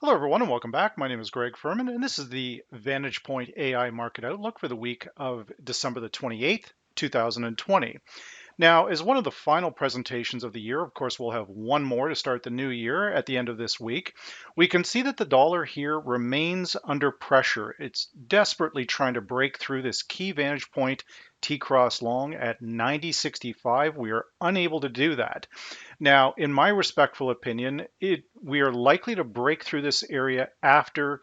Hello, everyone, and welcome back. My name is Greg Furman, and this is the VantagePoint AI Market Outlook for the week of December the 28th, 2020. Now, as one of the final presentations of the year, of course, we'll have one more to start the new year at the end of this week. We can see that the dollar here remains under pressure. It's desperately trying to break through this key vantage point T-cross long at 90.65. We are unable to do that. Now, in my respectful opinion, we are likely to break through this area after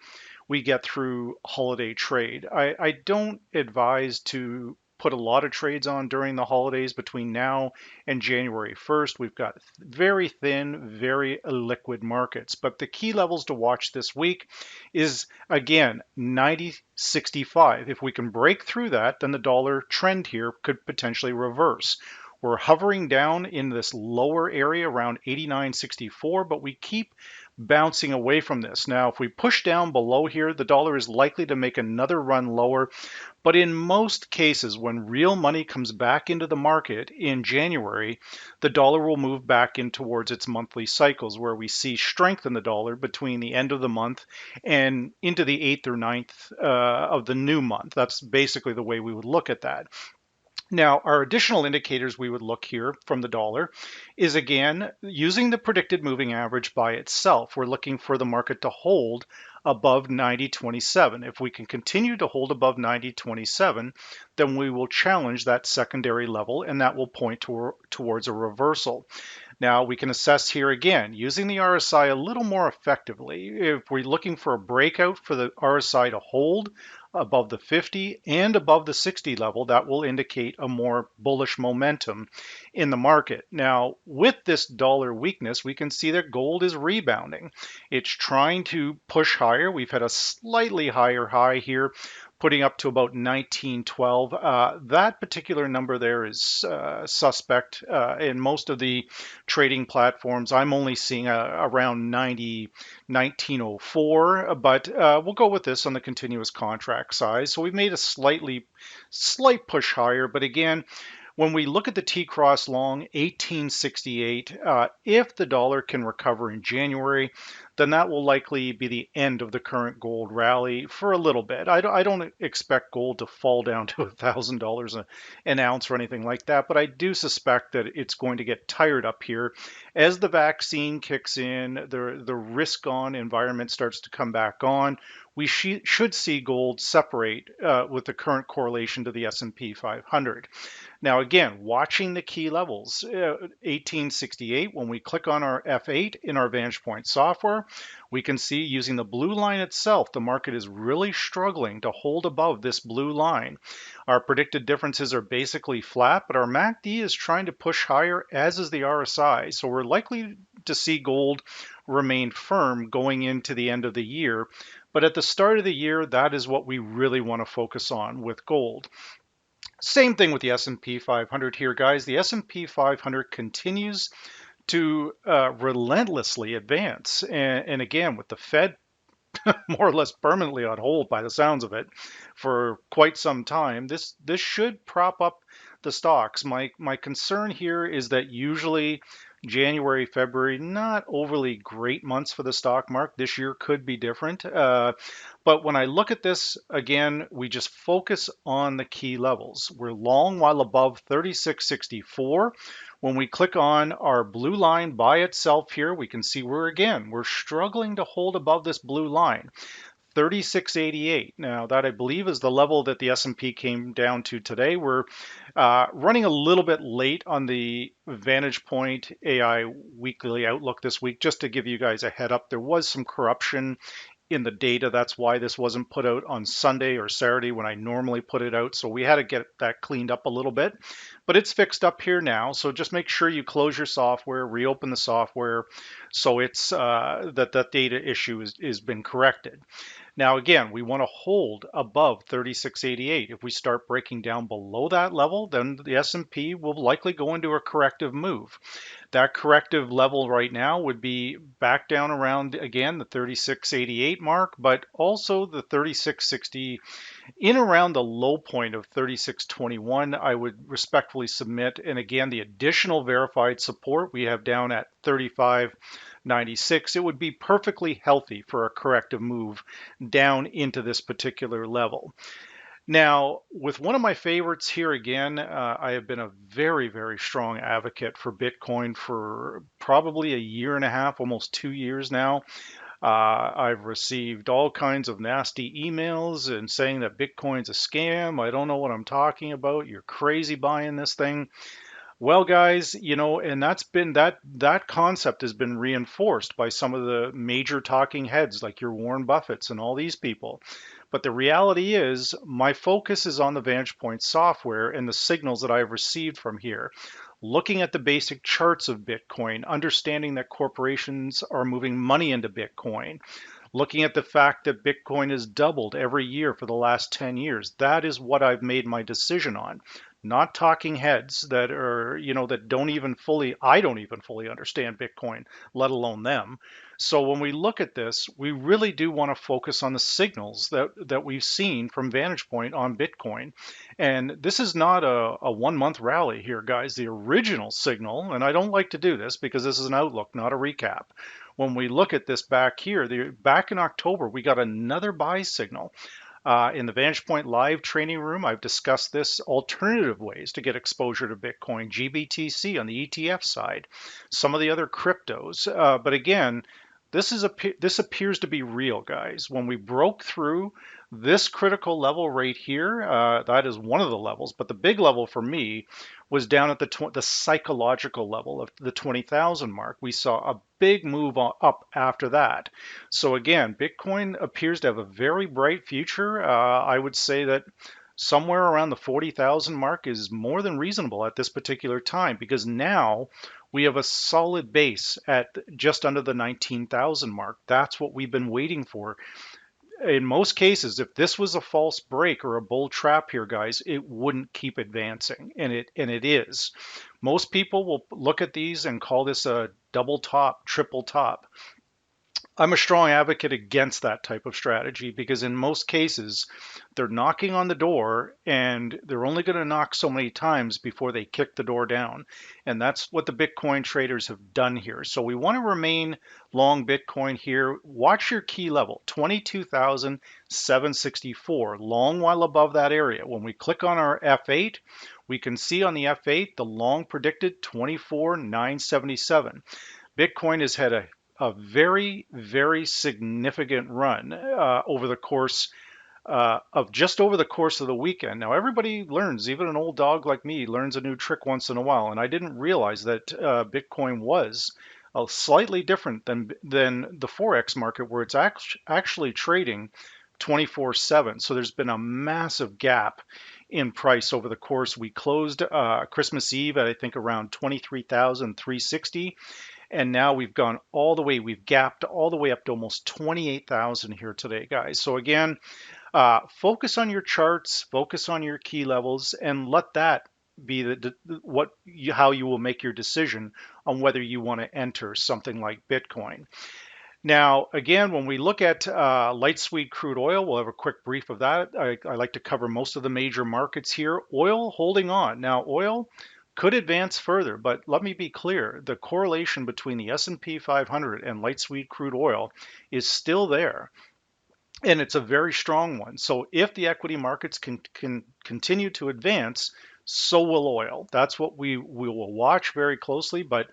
we get through holiday trade. I don't advise to put a lot of trades on during the holidays between now and January 1st. We've got very thin, very illiquid markets. But the key levels to watch this week is, again, 90.65. If we can break through that, then the dollar trend here could potentially reverse. We're hovering down in this lower area around 89.64, but we keep bouncing away from this. Now, if we push down below here, the dollar is likely to make another run lower. But in most cases, when real money comes back into the market in January, the dollar will move back in towards its monthly cycles, where we see strength in the dollar between the end of the month and into the 8th or ninth of the new month. That's basically the way we would look at that. Now, our additional indicators we would look here from the dollar is, again, using the predicted moving average by itself. We're looking for the market to hold above 90.27. If we can continue to hold above 90.27, then we will challenge that secondary level, and that will point towards a reversal. Now, we can assess here again using the RSI a little more effectively. If we're looking for a breakout for the RSI to hold above the 50 and above the 60 level, that will indicate a more bullish momentum in the market. Now, with this dollar weakness, we can see that gold is rebounding. It's trying to push higher. We've had a slightly higher high here, putting up to about 1912. That particular number there is suspect in most of the trading platforms. I'm only seeing around 1904, but we'll go with this on the continuous contract size. So we've made a slight push higher, but again, when we look at the T-cross long, 1868, if the dollar can recover in January, then that will likely be the end of the current gold rally for a little bit. I don't expect gold to fall down to $1,000 an ounce or anything like that, but I do suspect that it's going to get tired up here as the vaccine kicks in, the risk-on environment starts to come back on. We should see gold separate with the current correlation to the S&P 500. Now, again, watching the key levels, 1868, when we click on our F8 in our VantagePoint software, we can see using the blue line itself, the market is really struggling to hold above this blue line. Our predicted differences are basically flat, but our MACD is trying to push higher, as is the RSI. So we're likely to see gold remain firm going into the end of the year. But at the start of the year, that is what we really want to focus on with gold. Same thing with the S&P 500 here, guys. The S&P 500 continues to relentlessly advance. And again, with the Fed more or less permanently on hold by the sounds of it for quite some time, this should prop up the stocks. My concern here is that usually January, February, not overly great months for the stock market. This year could be different. But when I look at this, again, we just focus on the key levels. We're long while above 36.64. When we click on our blue line by itself here, we can see we're struggling to hold above this blue line. 36.88. Now that I believe is the level that the S&P came down to today. We're running a little bit late on the VantagePoint AI weekly outlook this week. Just to give you guys a head up, there was some corruption in the data. That's why this wasn't put out on Sunday or Saturday when I normally put it out. So we had to get that cleaned up a little bit, but it's fixed up here now. So just make sure you close your software, reopen the software, so it's that data issue is been corrected. Now, again, we want to hold above 36.88. If we start breaking down below that level, then the S&P will likely go into a corrective move. That corrective level right now would be back down around, again, the 36.88 mark, but also the 36.60 in around the low point of 36.21. I would respectfully submit. And again, the additional verified support we have down at 35. 96, it would be perfectly healthy for a corrective move down into this particular level. Now, with one of my favorites here again, I have been a very, very strong advocate for Bitcoin for probably a year and a half, almost 2 years now. I've received all kinds of nasty emails and saying that Bitcoin's a scam. I don't know what I'm talking about. You're crazy buying this thing. Well, guys, and that concept has been reinforced by some of the major talking heads like your Warren Buffetts and all these people. But the reality is, my focus is on the VantagePoint software and the signals that I've received from here. Looking at the basic charts of Bitcoin, understanding that corporations are moving money into Bitcoin, looking at the fact that Bitcoin has doubled every year for the last 10 years. That is what I've made my decision on. Not talking heads that are, that I don't even fully understand Bitcoin, let alone them. So when we look at this, we really do want to focus on the signals that we've seen from Vantage Point on Bitcoin. And this is not a 1 month rally here, guys. The original signal, and I don't like to do this because this is an outlook, not a recap. When we look at this back here, back in October, we got another buy signal. In the VantagePoint live training room, I've discussed this alternative ways to get exposure to Bitcoin, GBTC on the ETF side, some of the other cryptos. But again, this appears to be real, guys. When we broke through this critical level right here, that is one of the levels, but the big level for me was down at the psychological level of the 20,000 mark. We saw a big move up after that. So again, Bitcoin appears to have a very bright future. I would say that somewhere around the 40,000 mark is more than reasonable at this particular time because now we have a solid base at just under the 19,000 mark. That's what we've been waiting for. In most cases, if this was a false break or a bull trap here, guys, it wouldn't keep advancing, and it is. Most people will look at these and call this a double top, triple top. I'm a strong advocate against that type of strategy because in most cases, they're knocking on the door and they're only going to knock so many times before they kick the door down. And that's what the Bitcoin traders have done here. So we want to remain long Bitcoin here. Watch your key level, 22,764, long while above that area. When we click on our F8, we can see on the F8 the long predicted 24,977. Bitcoin has had a very, very significant run over the course over the course of the weekend. Now, everybody learns, even an old dog like me learns a new trick once in a while, and I didn't realize that Bitcoin was slightly different than the Forex market where it's actually trading 24/7. So there's been a massive gap in price over the course. We closed Christmas Eve at I think around 23,360. And now we've gone all the way, we've gapped all the way up to almost 28,000 here today, guys. So again, focus on your charts, focus on your key levels, and let that be how you will make your decision on whether you want to enter something like Bitcoin. Now, again, when we look at light sweet crude oil, we'll have a quick brief of that. I like to cover most of the major markets here. Oil holding on. Now, oil could advance further, but let me be clear. The correlation between the S&P 500 and light sweet crude oil is still there, and it's a very strong one. So if the equity markets can continue to advance, so will oil. That's what we will watch very closely, but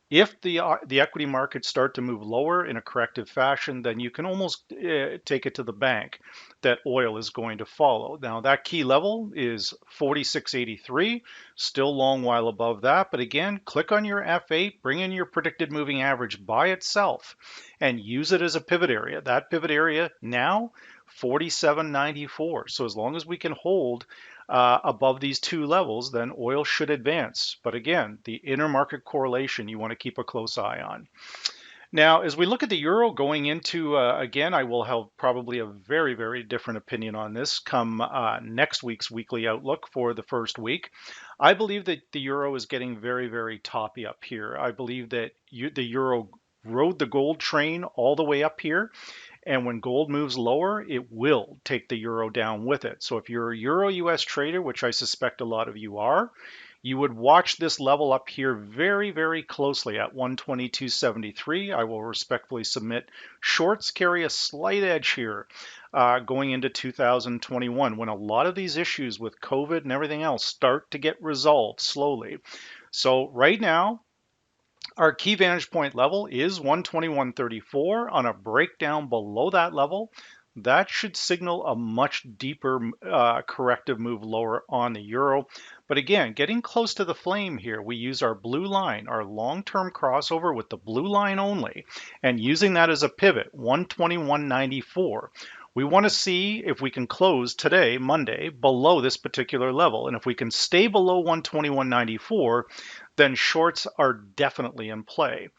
if the equity markets start to move lower in a corrective fashion, then you can almost take it to the bank that oil is going to follow. Now that key level is 46.83, still long while above that. But again, click on your F8, bring in your predicted moving average by itself, and use it as a pivot area. That pivot area now 47.94. So as long as we can hold above these two levels, then oil should advance. But again, the intermarket correlation you want to keep a close eye on. Now, as we look at the euro going into, again, I will have probably a very, very different opinion on this come next week's weekly outlook for the first week. I believe that the euro is getting very, very toppy up here. I believe that the euro rode the gold train all the way up here. And when gold moves lower, it will take the euro down with it. So if you're a euro US trader, which I suspect a lot of you are, You would watch this level up here very, very closely at 122.73. I will respectfully submit shorts carry a slight edge here going into 2021 when a lot of these issues with COVID and everything else start to get resolved slowly. So right now, our key vantage point level is 121.34. On a breakdown below that level, that should signal a much deeper corrective move lower on the euro. But again, getting close to the flame here, we use our blue line, our long-term crossover with the blue line only, and using that as a pivot, 121.94. We want to see if we can close today, Monday, below this particular level. And if we can stay below 121.94, then shorts are definitely in play.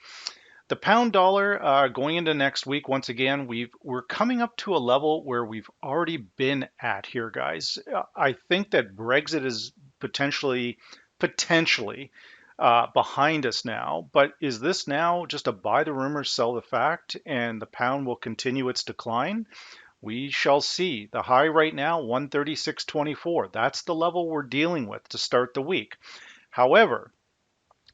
The pound dollar going into next week, once again, we're coming up to a level where we've already been at here, guys. I think that Brexit is potentially behind us now, but is this now just a buy the rumor, sell the fact, and the pound will continue its decline? We shall see. The high right now, 136.24. That's the level we're dealing with to start the week. However,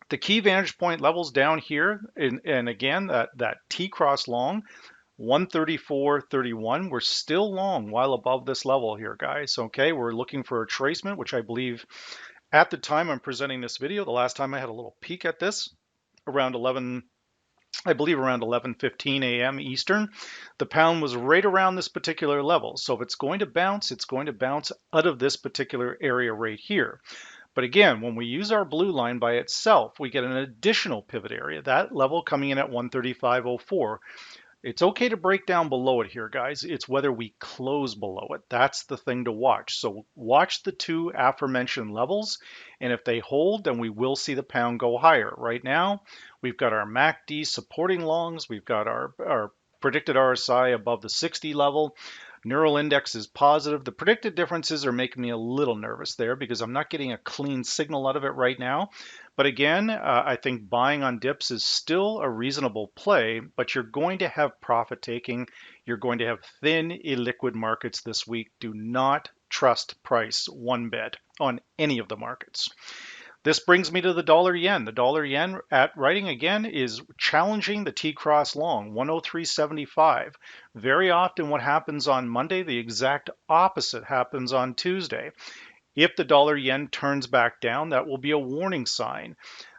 the key vantage point levels down here, and again, that T-cross long, 134.31, we're still long while above this level here, guys. Okay, we're looking for a tracement, which I believe at the time I'm presenting this video, the last time I had a little peek at this, around 11, I believe around 11:15 a.m. Eastern, the pound was right around this particular level. So if it's going to bounce, it's going to bounce out of this particular area right here. But again, when we use our blue line by itself, we get an additional pivot area, that level coming in at 135.04. It's okay to break down below it here, guys. It's whether we close below it. That's the thing to watch. So watch the two aforementioned levels, and if they hold, then we will see the pound go higher. Right now, we've got our MACD supporting longs. We've got our predicted RSI above the 60 level. Neural index is positive. The predicted differences are making me a little nervous there because I'm not getting a clean signal out of it right now. But again, I think buying on dips is still a reasonable play, but you're going to have profit taking. You're going to have thin, illiquid markets this week. Do not trust price one bit on any of the markets. This brings me to the dollar yen. The dollar yen at writing again is challenging the T-cross long, 103.75. Very often what happens on Monday, the exact opposite happens on Tuesday. If the dollar yen turns back down, that will be a warning sign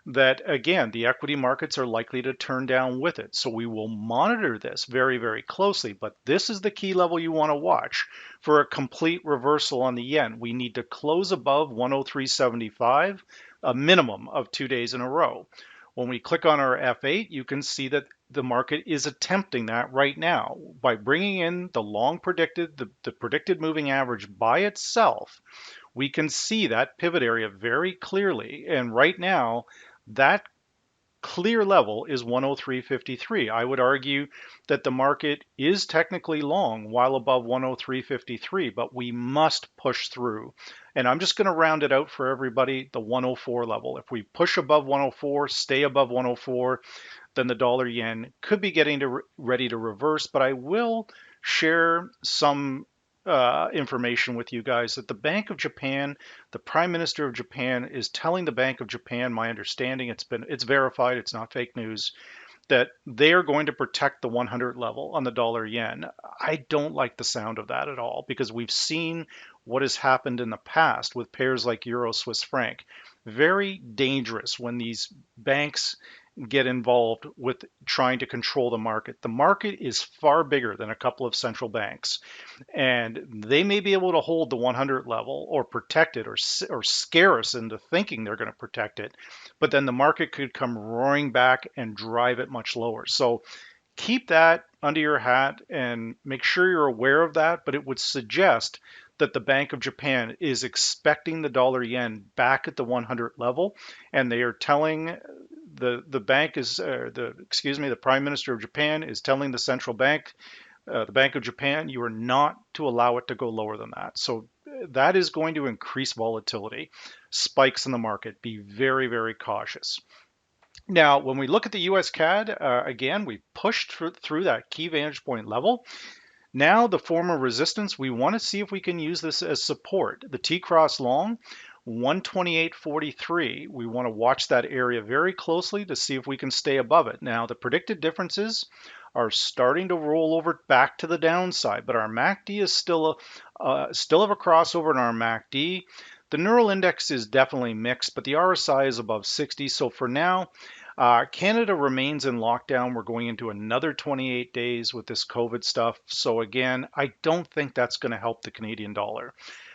that, again, the equity markets are likely to turn down with it. So we will monitor this very, very closely. But this is the key level you want to watch for a complete reversal on the yen. We need to close above 103.75, a minimum of 2 days in a row. When we click on our F8, you can see that the market is attempting that right now by bringing in the long predicted, the predicted moving average by itself. We can see that pivot area very clearly. And right now, that clear level is 103.53. I would argue that the market is technically long while above 103.53, but we must push through. And I'm just going to round it out for everybody, the 104 level. If we push above 104, stay above 104, then the dollar yen could be getting ready to reverse. But I will share some information with you guys that the Bank of Japan, the Prime Minister of Japan, is telling the Bank of Japan, my understanding, it's verified, it's not fake news, that they are going to protect the 100 level on the dollar yen. I don't like the sound of that at all because we've seen what has happened in the past with pairs like Euro Swiss franc. Very dangerous when these banks get involved with trying to control the market. The market is far bigger than a couple of central banks, and they may be able to hold the 100 level or protect it or scare us into thinking they're going to protect it, but then the market could come roaring back and drive it much lower. So keep that under your hat and make sure you're aware of that, but it would suggest that the Bank of Japan is expecting the dollar yen back at the 100 level, and they are telling the bank is the Prime Minister of Japan is telling the central bank, the Bank of Japan, you are not to allow it to go lower than that. So that is going to increase volatility, spikes in the market. Be very, very cautious. Now, when we look at the US CAD, again, we pushed through that key vantage point level. Now the former resistance, we want to see if we can use this as support. The T-cross long, 128.43. We want to watch that area very closely to see if we can stay above it. Now, the predicted differences are starting to roll over back to the downside, but our MACD is still have a crossover in our MACD. The neural index is definitely mixed, but the RSI is above 60. So for now, Canada remains in lockdown. We're going into another 28 days with this COVID stuff. So again, I don't think that's going to help the Canadian dollar.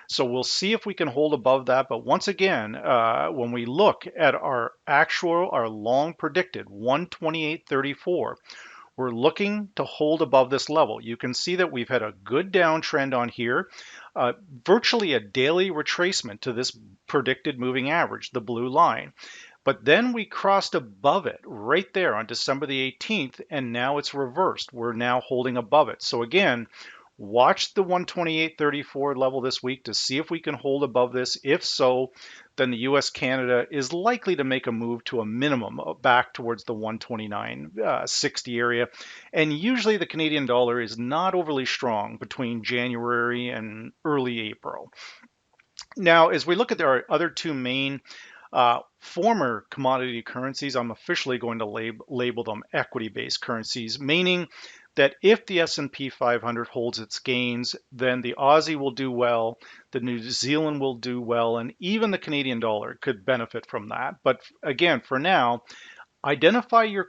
So we'll see if we can hold above that. But once again, when we look at our long predicted 128.34, we're looking to hold above this level. You can see that we've had a good downtrend on here, virtually a daily retracement to this predicted moving average, the blue line. But then we crossed above it right there on December the 18th, and now it's reversed. We're now holding above it. So again, watch the 128.34 level this week to see if we can hold above this. If so, then the US Canada is likely to make a move to a minimum back towards the 129.60 area. And usually the Canadian dollar is not overly strong between January and early April. Now, as we look at our other two main former commodity currencies, I'm officially going to label them equity-based currencies, meaning that if the S&P 500 holds its gains, then the Aussie will do well, the New Zealand will do well, and even the Canadian dollar could benefit from that. But again, for now, identify your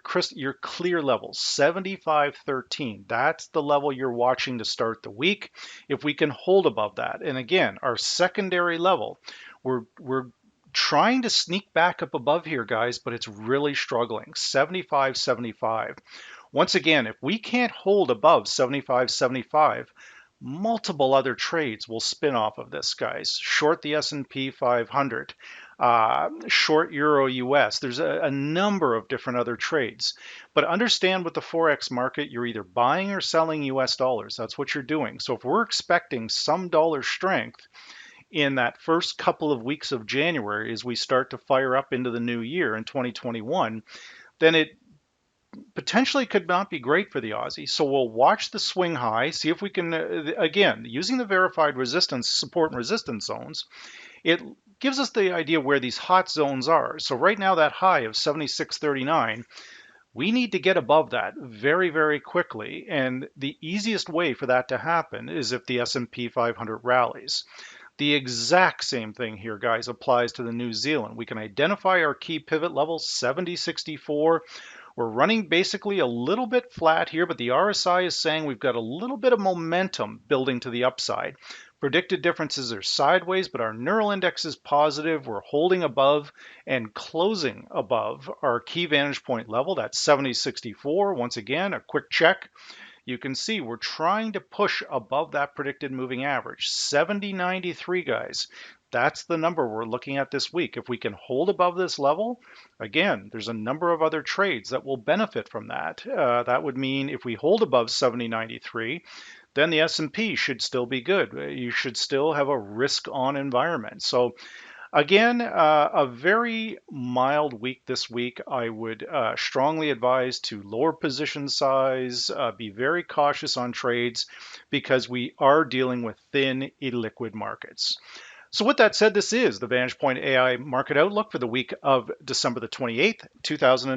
clear levels, 75.13. That's the level you're watching to start the week. If we can hold above that, and again, our secondary level, we're trying to sneak back up above here, guys, but it's really struggling. 75.75. Once again, if we can't hold above 75.75, multiple other trades will spin off of this, guys. Short the S&P 500, short Euro US. There's a number of different other trades. But understand with the Forex market, you're either buying or selling US dollars. That's what you're doing. So if we're expecting some dollar strength in that first couple of weeks of January as we start to fire up into the new year in 2021, then it potentially could not be great for the Aussie. So we'll watch the swing high, see if we can, again, using the verified resistance, support and resistance zones, it gives us the idea where these hot zones are. So right now that high of 76.39, we need to get above that very, very quickly. And the easiest way for that to happen is if the S&P 500 rallies. The exact same thing here, guys, applies to the New Zealand. We can identify our key pivot levels, 70.64. We're running basically a little bit flat here, but the RSI is saying we've got a little bit of momentum building to the upside. Predicted differences are sideways, but our neural index is positive. We're holding above and closing above our key vantage point level. That's 70.64. Once again, a quick check. You can see we're trying to push above that predicted moving average. 70.93, guys. That's the number we're looking at this week. If we can hold above this level, again, there's a number of other trades that will benefit from that. That would mean if we hold above 70.93, then the S&P should still be good. You should still have a risk-on environment. So again, a very mild week this week. I would strongly advise to lower position size, be very cautious on trades because we are dealing with thin, illiquid markets. So with that said, this is the VantagePoint AI Market Outlook for the week of December the 28th, 2020.